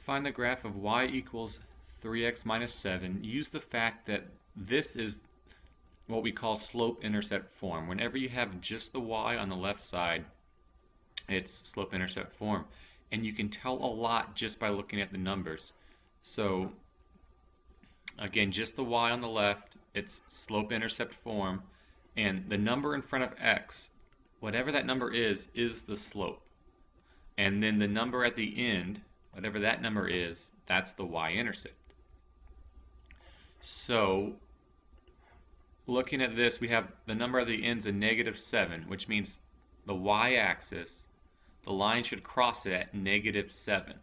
find the graph of y equals 3x minus 7, use the fact that this is what we call slope-intercept form. Whenever you have just the y on the left side, it's slope-intercept form. And you can tell a lot just by looking at the numbers. So again, just the y on the left, it's slope-intercept form. And the number in front of x, whatever that number is the slope. And then the number at the end, whatever that number is, that's the y-intercept. So looking at this, we have the number at the end's a -7, which means the y-axis, the line should cross it at -7.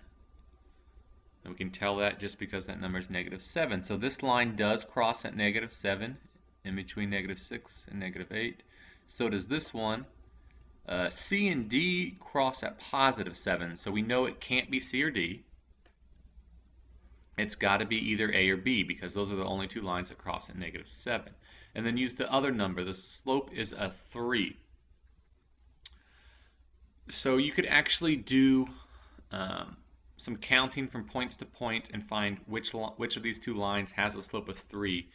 And we can tell that just because that number is -7. So this line does cross at -7, in between -6 and -8. So does this one. C and D cross at +7, so we know it can't be C or D. It's got to be either A or B, because those are the only two lines that cross at -7. And then use the other number. The slope is a 3. So you could actually do some counting from points to point and find which of these two lines has a slope of 3.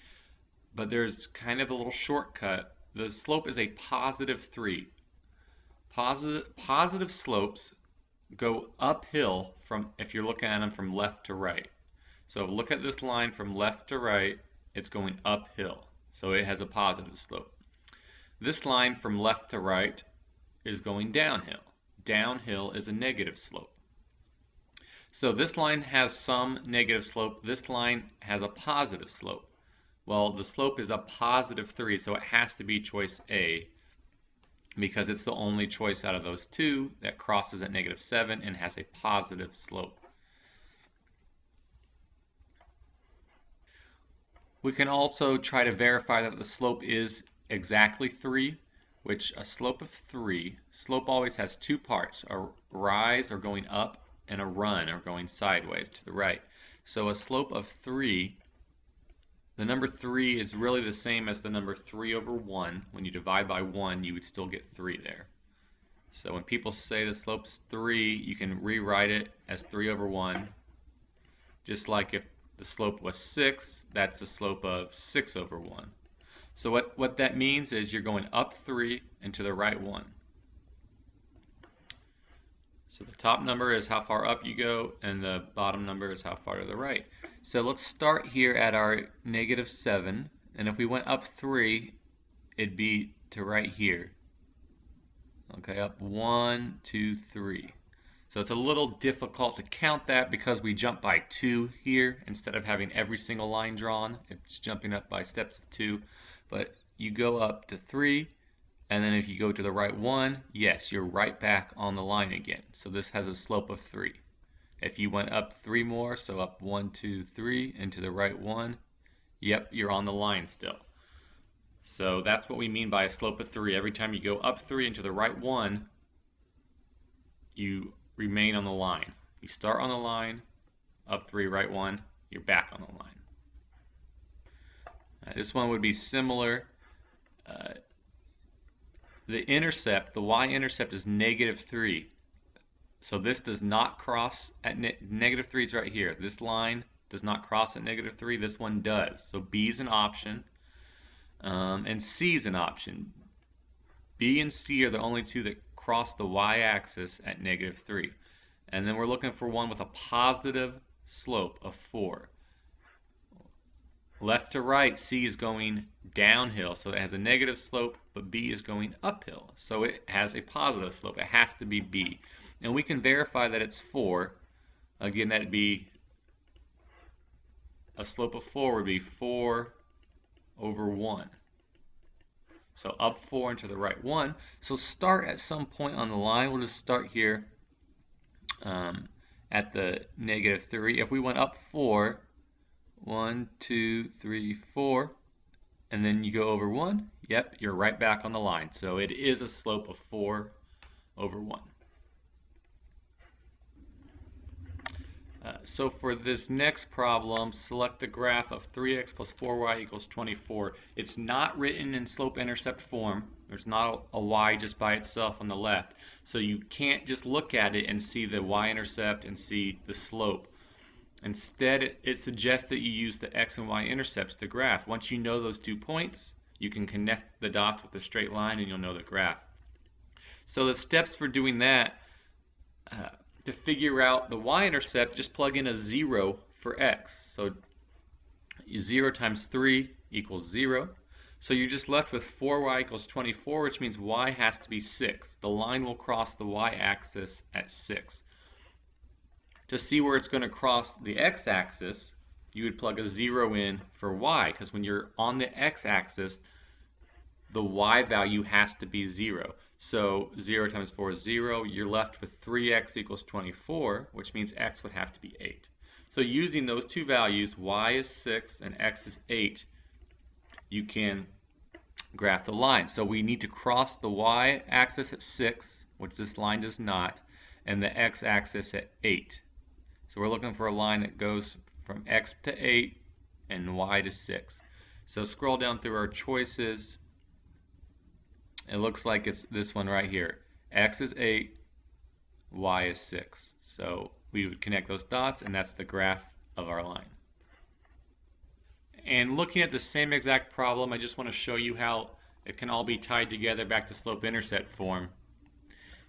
But there's kind of a little shortcut. The slope is a +3. Positive slopes go uphill if you're looking at them from left to right. So look at this line from left to right, it's going uphill. So it has a positive slope. This line from left to right is going downhill. Downhill is a negative slope. So this line has some negative slope. This line has a positive slope. Well, the slope is a +3, so it has to be choice A, because it's the only choice out of those two that crosses at -7 and has a positive slope. We can also try to verify that the slope is exactly 3, which a slope of 3, slope always has two parts, a rise or going up and a run or going sideways to the right. So a slope of 3, the number 3 is really the same as the number 3/1. When you divide by 1, you would still get 3 there. So when people say the slope's 3, you can rewrite it as 3/1. Just like if the slope was 6, that's the slope of 6/1. So what that means is you're going up 3 and to the right 1. So the top number is how far up you go, and the bottom number is how far to the right. So let's start here at our -7, and if we went up 3, it'd be to right here. Okay, up 1, 2, 3. So it's a little difficult to count that because we jump by 2 here instead of having every single line drawn. It's jumping up by steps of 2, but you go up to 3. And then if you go to the right 1, yes, you're right back on the line again. So this has a slope of 3. If you went up 3 more, so up 1, 2, 3, and to the right 1, yep, you're on the line still. So that's what we mean by a slope of 3. Every time you go up 3 and to the right 1, you remain on the line. You start on the line, up 3, right 1, you're back on the line. This one would be similar. The intercept, the y-intercept is -3. So this does not cross at -3 is right here. This line does not cross at -3. This one does. So B is an option, and C is an option. B and C are the only two that cross the y-axis at -3. And then we're looking for one with a positive slope of 4. Left to right, C is going downhill, so it has a negative slope, but B is going uphill, so it has a positive slope. It has to be B. And we can verify that it's 4. Again, that'd be a slope of 4 would be 4/1. So up 4 and to the right 1. So start at some point on the line. We'll just start here at the -3. If we went up 4, 1, 2, 3, 4, and then you go over 1, yep, you're right back on the line. So it is a slope of 4/1. So for this next problem, select the graph of 3x plus 4y equals 24. It's not written in slope-intercept form. There's not a y just by itself on the left. So you can't just look at it and see the y-intercept and see the slope. Instead, it suggests that you use the x and y intercepts to graph. Once you know those 2 points, you can connect the dots with a straight line and you'll know the graph. So the steps for doing that, to figure out the y-intercept, just plug in a 0 for x. So 0 times 3 equals 0. So you're just left with 4y equals 24, which means y has to be 6. The line will cross the y-axis at 6. To see where it's going to cross the x-axis, you would plug a 0 in for y, because when you're on the x-axis, the y value has to be 0. So 0 times 4 is 0. You're left with 3x equals 24, which means x would have to be 8. So using those two values, y is 6 and x is 8, you can graph the line. So we need to cross the y-axis at 6, which this line does not, and the x-axis at 8. So we're looking for a line that goes from x to 8 and y to 6. So scroll down through our choices. It looks like it's this one right here. X is 8, y is 6. So we would connect those dots, and that's the graph of our line. And looking at the same exact problem, I just want to show you how it can all be tied together back to slope-intercept form.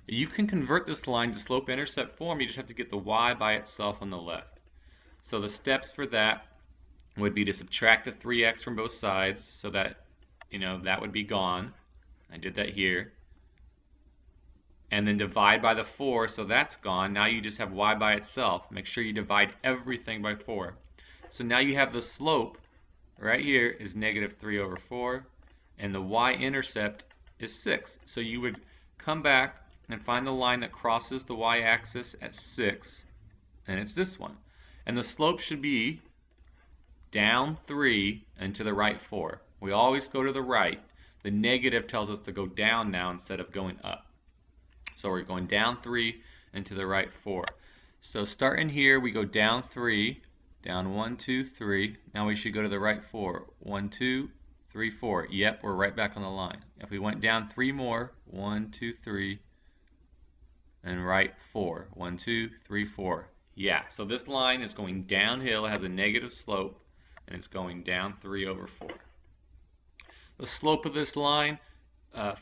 You can convert this line to slope-intercept form. You just have to get the y by itself on the left. So the steps for that would be to subtract the 3x from both sides, so that, that would be gone. I did that here. And then divide by the 4, so that's gone. Now you just have y by itself. Make sure you divide everything by 4. So now you have the slope right here is -3/4, and the y-intercept is 6. So you would come back and find the line that crosses the y-axis at 6, and it's this one. And the slope should be down 3 and to the right 4. We always go to the right. The negative tells us to go down now instead of going up. So we're going down 3 and to the right 4. So starting here, we go down 3, down 1, 2, 3. Now we should go to the right 4. 1, 2, 3, 4. Yep, we're right back on the line. If we went down 3 more, 1, 2, 3, and right 4. 1, 2, 3, 4. Yeah, so this line is going downhill, it has a negative slope, and it's going down 3/4. The slope of this line,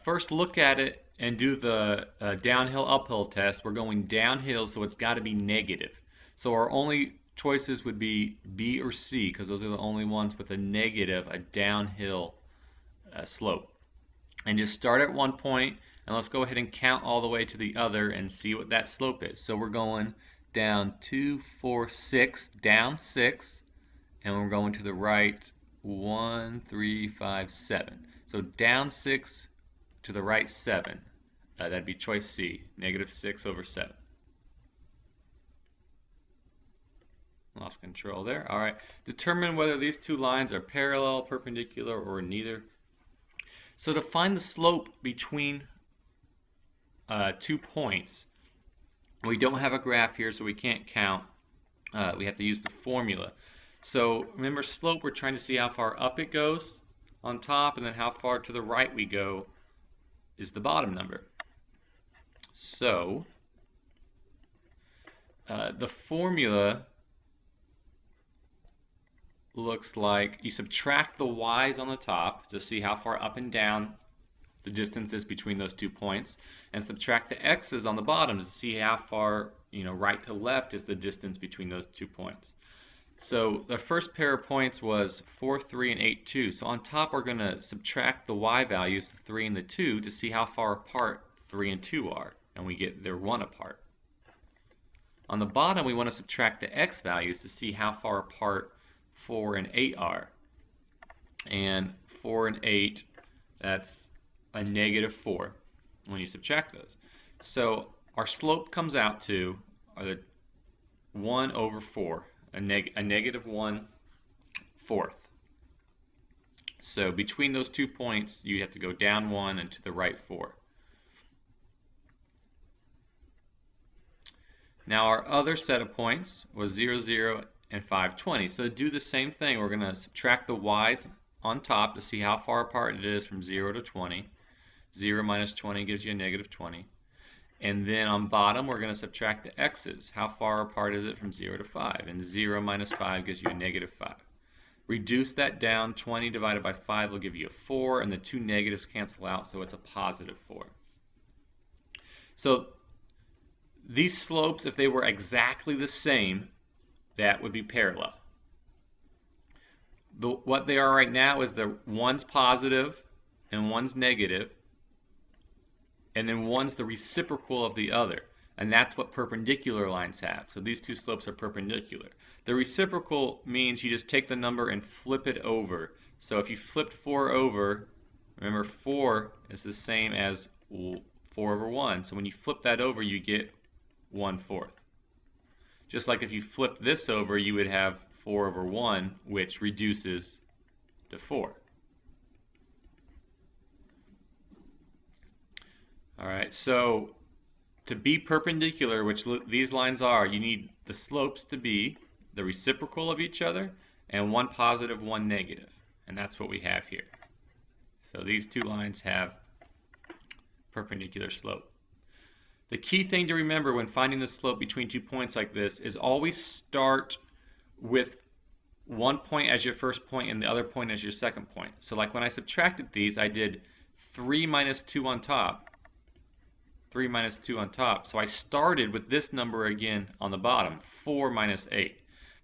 first look at it and do the downhill uphill test. We're going downhill, so it's got to be negative. So our only choices would be B or C, because those are the only ones with a negative, a downhill slope. And just start at one point, and let's go ahead and count all the way to the other and see what that slope is. So we're going down 2, 4, 6, down 6, and we're going to the right 1, 3, 5, 7. So down 6 to the right 7. That'd be choice C, -6/7. Lost control there. All right. Determine whether these two lines are parallel, perpendicular, or neither. So to find the slope between 2 points, we don't have a graph here, so we can't count. We have to use the formula. So remember, slope, we're trying to see how far up it goes on top, and then how far to the right we go is the bottom number. So the formula looks like you subtract the y's on the top to see how far up and down the distance is between those 2 points, and subtract the x's on the bottom to see how far, right to left is the distance between those 2 points. So the first pair of points was 4, 3, and 8, 2. So on top, we're going to subtract the y values, the 3 and the 2, to see how far apart 3 and 2 are. And we get they're 1 apart. On the bottom, we want to subtract the x values to see how far apart 4 and 8 are. And 4 and 8, that's a -4 when you subtract those. So our slope comes out to 1/4. A -1/4. So between those 2 points, you have to go down 1 and to the right 4. Now our other set of points was 0, 0, and 5, 20. So to do the same thing, we're going to subtract the y's on top to see how far apart it is from 0 to 20. 0 minus 20 gives you a -20. And then on bottom, we're going to subtract the x's. How far apart is it from 0 to 5? And 0 minus 5 gives you a negative 5. Reduce that down. 20 divided by 5 will give you a 4, and the two negatives cancel out, so it's a positive 4. So these slopes, if they were exactly the same, that would be parallel. What they are right now is one's positive and one's negative, and then one's the reciprocal of the other. And that's what perpendicular lines have. So these two slopes are perpendicular. The reciprocal means you just take the number and flip it over. So if you flipped 4 over, remember 4 is the same as 4 over 1. So when you flip that over, you get 1/4. Just like if you flip this over, you would have 4 over 1, which reduces to 4. All right, so to be perpendicular, which these lines are, you need the slopes to be the reciprocal of each other and one positive, one negative. And that's what we have here. So these two lines have perpendicular slope. The key thing to remember when finding the slope between 2 points like this is always start with one point as your first point and the other point as your second point. So like when I subtracted these, I did 3 minus 2 on top. 3 minus 2 on top. So I started with this number again on the bottom, 4 minus 8.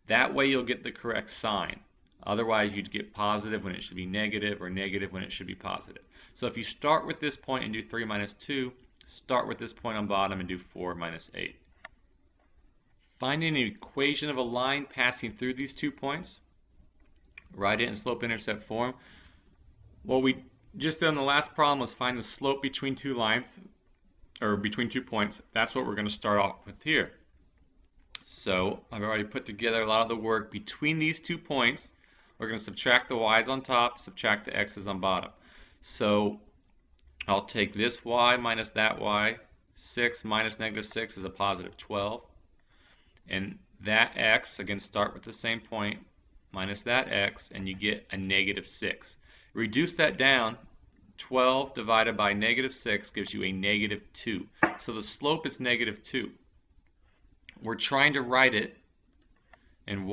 That way you'll get the correct sign. Otherwise you'd get positive when it should be negative or negative when it should be positive. So if you start with this point and do 3 minus 2, start with this point on bottom and do 4 minus 8. Finding an equation of a line passing through these 2 points, write it in slope-intercept form. What we just did in the last problem was find the slope between two lines, or between 2 points. That's what we're going to start off with here. So I've already put together a lot of the work between these 2 points. We're going to subtract the y's on top, subtract the x's on bottom. So I'll take this y minus that y. 6 minus negative 6 is a positive 12. And that x, again, start with the same point, minus that x, and you get a negative 6. Reduce that down. 12 divided by negative 6 gives you a negative 2. So the slope is negative 2. We're trying to write it in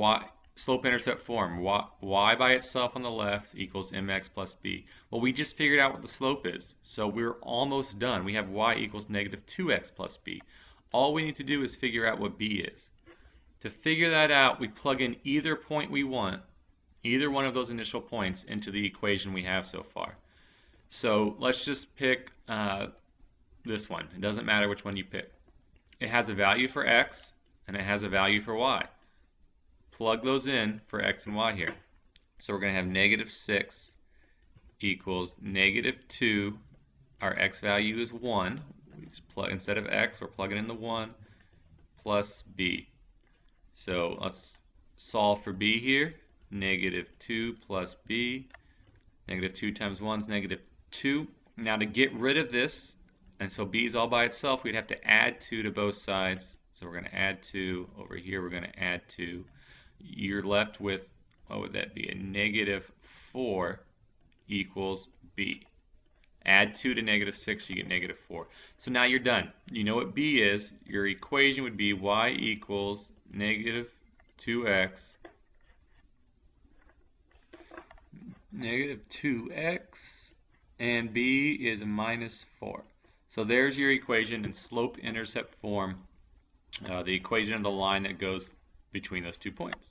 slope-intercept form. Y by itself on the left equals mx plus b. Well, we just figured out what the slope is, so we're almost done. We have y equals negative 2x plus b. All we need to do is figure out what b is. To figure that out, we plug in either point we want, either one of those initial points, into the equation we have so far. So let's just pick this one. It doesn't matter which one you pick. It has a value for x and it has a value for y. Plug those in for x and y here. So we're going to have negative 6 equals negative 2. Our x value is 1. We just plug, instead of x, we're plugging in the 1 plus b. So let's solve for b here. Negative 2 plus b. Negative 2 times 1 is negative 2. Now to get rid of this, and so b is all by itself, we'd have to add 2 to both sides. So we're going to add 2. Over here we're going to add 2. You're left with, what would that be? A negative 4 equals b. Add 2 to negative 6, you get negative 4. So now you're done. You know what b is. Your equation would be y equals negative 2x negative 2x, and b is minus 4. So there's your equation in slope-intercept form, the equation of the line that goes between those 2 points.